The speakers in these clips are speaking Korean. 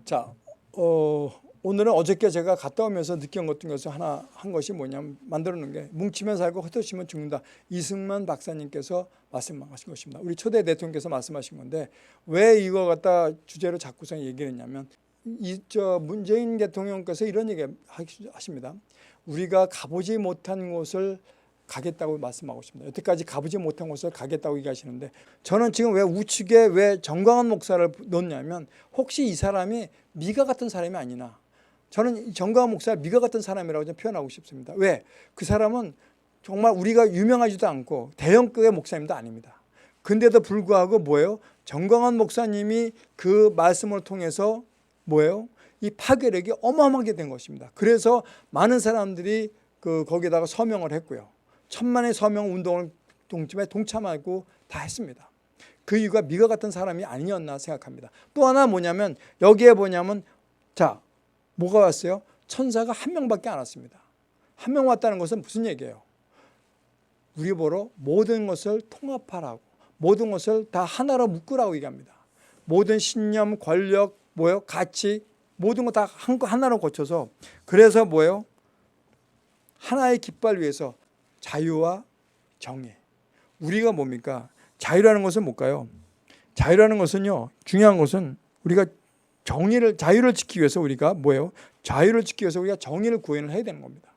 자, 오늘은 어저께 제가 갔다 오면서 느낀 것 중에서 하나 한 것이 뭐냐면 만들어 놓은 게 뭉치면 살고 흩어지면 죽는다. 이승만 박사님께서 말씀하신 것입니다. 우리 초대 대통령께서 말씀하신 건데 왜 이거 갖다 주제로 자꾸서 얘기를 했냐면 문재인 대통령께서 이런 얘기 하십니다. 우리가 가보지 못한 곳을 가겠다고 말씀하고 있습니다. 여태까지 가보지 못한 곳을 가겠다고 얘기하시는데 저는 지금 왜 우측에 왜 정광훈 목사를 넣냐면 혹시 이 사람이 미가 같은 사람이 아니나, 저는 정광훈 목사를 미가 같은 사람이라고 좀 표현하고 싶습니다. 왜? 그 사람은 정말 우리가 유명하지도 않고 대형급의 목사님도 아닙니다. 근데도 불구하고 뭐예요? 정광훈 목사님이 그 말씀을 통해서 뭐예요? 이 파괴력이 어마어마하게 된 것입니다. 그래서 많은 사람들이 거기에다가 서명을 했고요. 천만의 서명 운동을 동참하고 다 했습니다. 그 이유가 미가 같은 사람이 아니었나 생각합니다. 또 하나 뭐냐면 여기에 뭐냐면 자, 뭐가 왔어요? 천사가 한 명밖에 안 왔습니다. 한 명 왔다는 것은 무슨 얘기예요? 우리 보러 모든 것을 통합하라고, 모든 것을 다 하나로 묶으라고 얘기합니다. 모든 신념, 권력, 뭐예요? 가치, 모든 거 다 하나로 고쳐서, 그래서 뭐예요? 하나의 깃발 위에서 자유와 정의. 우리가 뭡니까? 자유라는 것은 뭘까요? 자유라는 것은요, 중요한 것은 우리가 자유를 지키기 위해서 우리가 뭐예요? 자유를 지키기 위해서 우리가 정의를 구현을 해야 되는 겁니다.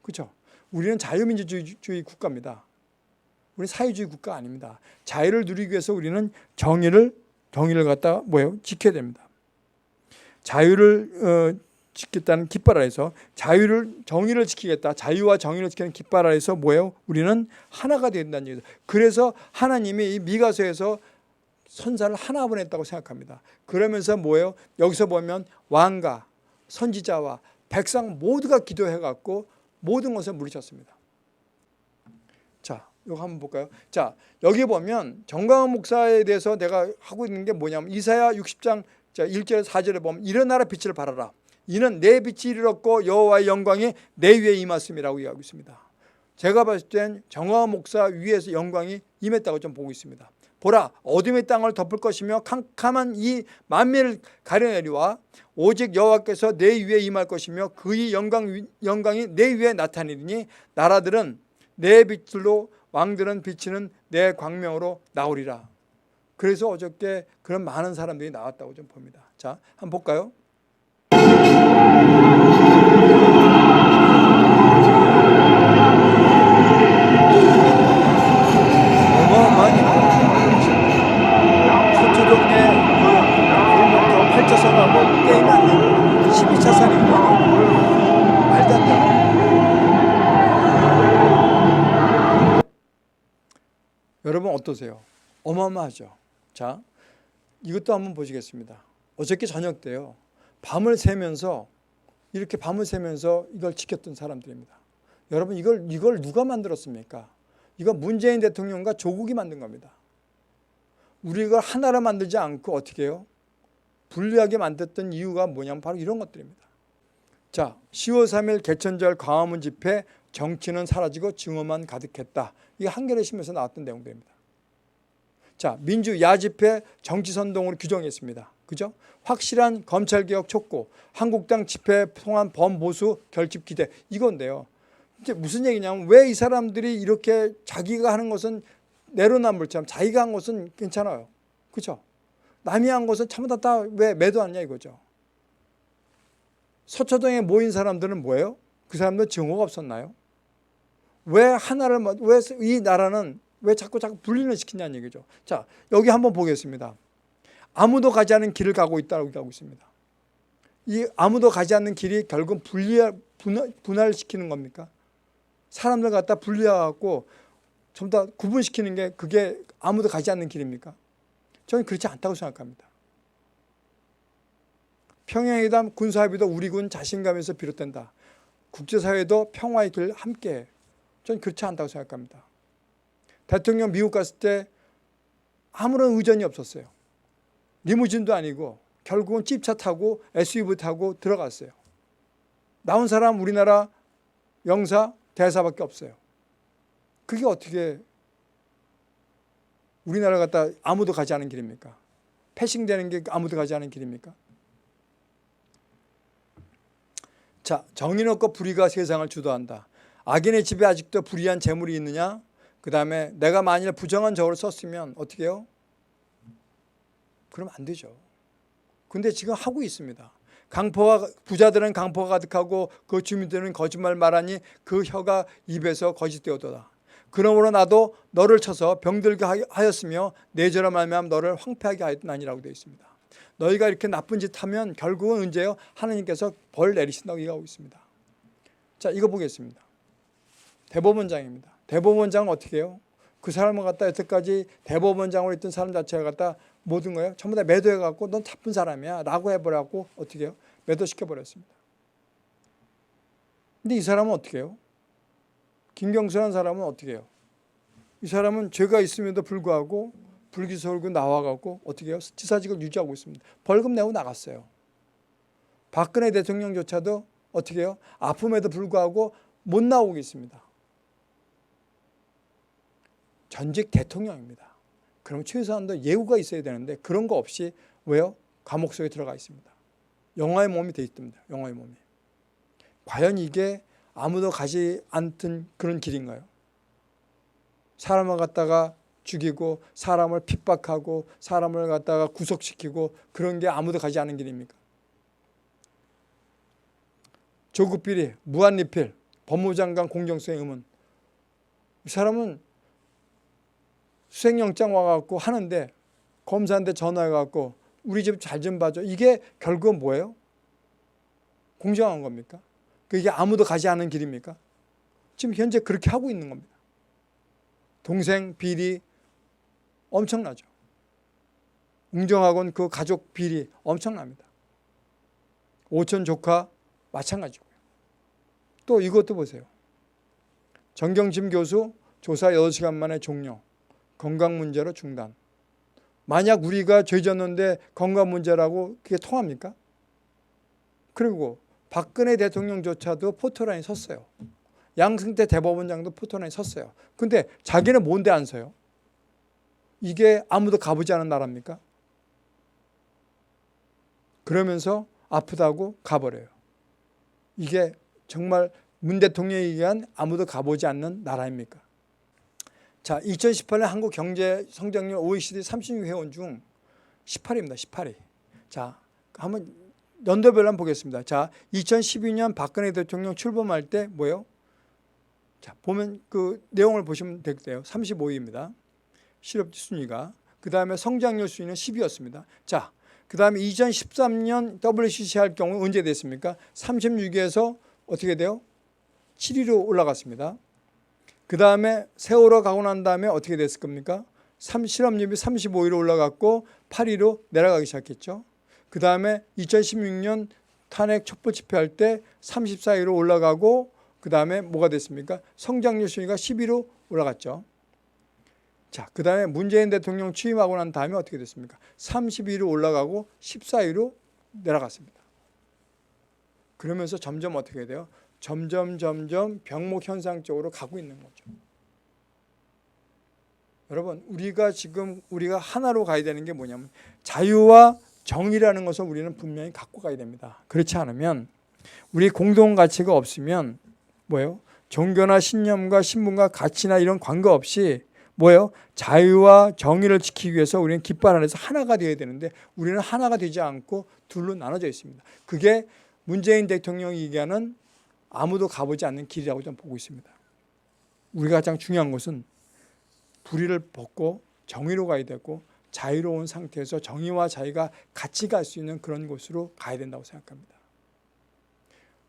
그렇죠? 우리는 자유민주주의 국가입니다. 우리는 사회주의 국가 아닙니다. 자유를 누리기 위해서 우리는 정의를 갖다 뭐예요? 지켜야 됩니다. 자유를 지키겠다는 깃발 아래서 정의를 지키겠다. 자유와 정의를 지키는 깃발 아래서 뭐예요? 우리는 하나가 된다는 얘기죠. 그래서 하나님이 이 미가서에서 선사를 하나 보냈다고 생각합니다. 그러면서 뭐예요? 여기서 보면 왕과 선지자와 백성 모두가 기도해갖고 모든 것을 물리쳤습니다. 자, 이거 한번 볼까요? 자, 여기 보면 정광훈 목사에 대해서 내가 하고 있는 게 뭐냐면 이사야 60장 1절 4절에 보면 일어나라 빛을 발하라. 이는 내 빛이 이르렀고 여호와의 영광이 내 위에 임했음이라고 얘기하고 있습니다. 제가 봤을 땐 정광훈 목사 위에서 영광이 임했다고 좀 보고 있습니다. 보라, 어둠의 땅을 덮을 것이며 캄캄한 이 만민을 가려내리와 오직 여호와께서 내 위에 임할 것이며 그의 영광이 내 위에 나타내리니 나라들은 내 빛으로 왕들은 비치는 내 광명으로 나오리라. 그래서 어저께 그런 많은 사람들이 나왔다고 좀 봅니다. 자, 한번 볼까요? 게임이 안 되고 12차선이거든요. 말도 안 돼요. 여러분 어떠세요? 어마어마하죠. 자, 이것도 한번 보시겠습니다. 어저께 저녁 때요. 밤을 새면서 이걸 지켰던 사람들입니다. 여러분 이걸 누가 만들었습니까? 이거 문재인 대통령과 조국이 만든 겁니다. 우리가 하나로 만들지 않고 어떻게 해요? 분리하게 만들었던 이유가 뭐냐면 바로 이런 것들입니다. 자, 10월 3일 개천절 광화문 집회, 정치는 사라지고 증오만 가득했다. 이게 한겨레 신문에서 나왔던 내용들입니다. 자, 민주 야집회 정치선동으로 규정했습니다. 그죠? 확실한 검찰개혁 촉구, 한국당 집회 통한 범보수 결집 기대, 이건데요. 이제 무슨 얘기냐면 왜 이 사람들이 이렇게 자기가 하는 것은 내로남불처럼 자기가 한 것은 괜찮아요. 그죠? 남이 한 것은 전부 다 왜 매도하느냐 이거죠. 서초동에 모인 사람들은 뭐예요? 그 사람들은 증오가 없었나요? 왜 이 나라는 왜 자꾸 분리를 시키냐는 얘기죠. 자, 여기 한번 보겠습니다. 아무도 가지 않는 길을 가고 있다고 얘기하고 있습니다. 이 아무도 가지 않는 길이 결국 분할시키는 겁니까? 사람들 갖다 분리해갖고 전부 다 구분시키는 게 그게 아무도 가지 않는 길입니까? 저는 그렇지 않다고 생각합니다. 평양회담 군사합의도 우리 군 자신감에서 비롯된다. 국제사회도 평화의 길 함께해. 저는 그렇지 않다고 생각합니다. 대통령 미국 갔을 때 아무런 의전이 없었어요. 리무진도 아니고 결국은 찝차 타고 SUV 타고 들어갔어요. 나온 사람 우리나라 영사, 대사밖에 없어요. 그게 어떻게 우리나라 갖다 아무도 가지 않은 길입니까? 패싱되는 게 아무도 가지 않은 길입니까? 자, 정의는 없고 불의가 세상을 주도한다. 악인의 집에 아직도 불의한 재물이 있느냐? 그 다음에 내가 만일 부정한 저울을 썼으면 어떻게 해요? 그러면 안 되죠. 근데 지금 하고 있습니다. 부자들은 강포가 가득하고 그 주민들은 거짓말 말하니 그 혀가 입에서 거짓되었도다. 그러므로 나도 너를 쳐서 병들게 하였으며 내 죄로 말미암아 너를 황폐하게 하였나니라고 되어 있습니다. 너희가 이렇게 나쁜 짓 하면 결국은 언제요? 하나님께서 벌 내리신다고 얘기하고 있습니다. 자, 이거 보겠습니다. 대법원장입니다. 대법원장은 어떻게 해요? 그 사람을 갖다 여태까지 대법원장으로 있던 사람 자체가 갖다 모든 거예요. 전부 다 매도해갖고 넌 나쁜 사람이야 라고 해버려갖고 어떻게 해요? 매도시켜버렸습니다. 근데 이 사람은 어떻게 해요? 김경수라는 사람은 어떻게 해요? 이 사람은 죄가 있음에도 불구하고 불기소하고 나와갖고 어떻게 해요? 지사직을 유지하고 있습니다. 벌금 내고 나갔어요. 박근혜 대통령조차도 어떻게 해요? 아픔에도 불구하고 못 나오고 있습니다. 전직 대통령입니다. 그럼 최소한도 예우가 있어야 되는데 그런 거 없이 왜요? 감옥 속에 들어가 있습니다. 영화의 몸이 돼 있습니다. 영화의 몸이. 과연 이게 아무도 가지 않던 그런 길인가요? 사람을 갖다가 죽이고 사람을 핍박하고 사람을 갖다가 구속시키고 그런 게 아무도 가지 않은 길입니까? 조국 비리, 무한리필, 법무장관 공정성의 의문. 이 사람은 수색영장 와갖고 하는데 검사한테 전화해갖고 우리 집 잘 좀 봐줘. 이게 결국은 뭐예요? 공정한 겁니까? 이게 아무도 가지 않은 길입니까? 지금 현재 그렇게 하고 있는 겁니다. 동생 비리 엄청나죠. 웅정학원 그 가족 비리 엄청납니다. 오촌 조카 마찬가지고요. 또 이것도 보세요. 정경심 교수 조사 8시간 만에 종료. 건강 문제로 중단. 만약 우리가 죄 졌는데 건강 문제라고 그게 통합니까? 그리고 박근혜 대통령조차도 포토라인에 섰어요. 양승태 대법원장도 포토라인에 섰어요. 근데 자기는 뭔데 안 서요? 이게 아무도 가보지 않은 나라입니까? 그러면서 아프다고 가버려요. 이게 정말 문 대통령에 의한 아무도 가보지 않는 나라입니까? 자, 2018년 한국 경제 성장률 OECD 36회원 중 18위입니다. 18위. 자, 한번 연도별로 한번 보겠습니다. 자, 2012년 박근혜 대통령 출범할 때 뭐예요? 자, 보면 그 내용을 보시면 되겠대요. 35위입니다. 실업지 순위가. 그 다음에 성장률 순위는 10위였습니다. 자, 그 다음에 2013년 WCC 할 경우 언제 됐습니까? 36위에서 어떻게 돼요? 7위로 올라갔습니다. 그 다음에 세월호 가고 난 다음에 어떻게 됐을 겁니까? 실업률이 35위로 올라갔고 8위로 내려가기 시작했죠. 그 다음에 2016년 탄핵 촛불 집회할 때 34위로 올라가고 그 다음에 뭐가 됐습니까? 성장률 순위가 10위로 올라갔죠. 자, 그 다음에 문재인 대통령 취임하고 난 다음에 어떻게 됐습니까? 32위로 올라가고 14위로 내려갔습니다. 그러면서 점점 어떻게 돼요? 점점 병목 현상 쪽으로 가고 있는 거죠. 여러분, 우리가 하나로 가야 되는 게 뭐냐면 자유와 정의라는 것을 우리는 분명히 갖고 가야 됩니다. 그렇지 않으면 우리 공동 가치가 없으면 뭐예요? 종교나 신념과 신분과 가치나 이런 관계없이 뭐예요? 자유와 정의를 지키기 위해서 우리는 깃발 안에서 하나가 되어야 되는데 우리는 하나가 되지 않고 둘로 나눠져 있습니다. 그게 문재인 대통령이 얘기하는 아무도 가보지 않는 길이라고 저는 보고 있습니다. 우리가 가장 중요한 것은 불의를 벗고 정의로 가야 되고 자유로운 상태에서 정의와 자유가 같이 갈 수 있는 그런 곳으로 가야 된다고 생각합니다.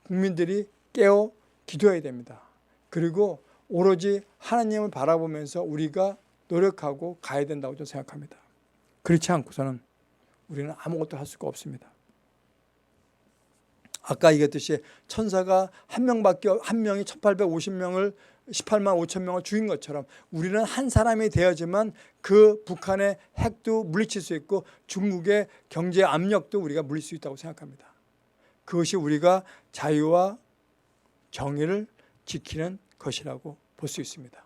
국민들이 깨어 기도해야 됩니다. 그리고 오로지 하나님을 바라보면서 우리가 노력하고 가야 된다고 저는 생각합니다. 그렇지 않고서는 우리는 아무것도 할 수가 없습니다. 아까 얘기했듯이 천사가 한 명이 1850명을 18만 5천 명을 죽인 것처럼 우리는 한 사람이 되어야지만 그 북한의 핵도 물리칠 수 있고 중국의 경제 압력도 우리가 물릴 수 있다고 생각합니다. 그것이 우리가 자유와 정의를 지키는 것이라고 볼 수 있습니다.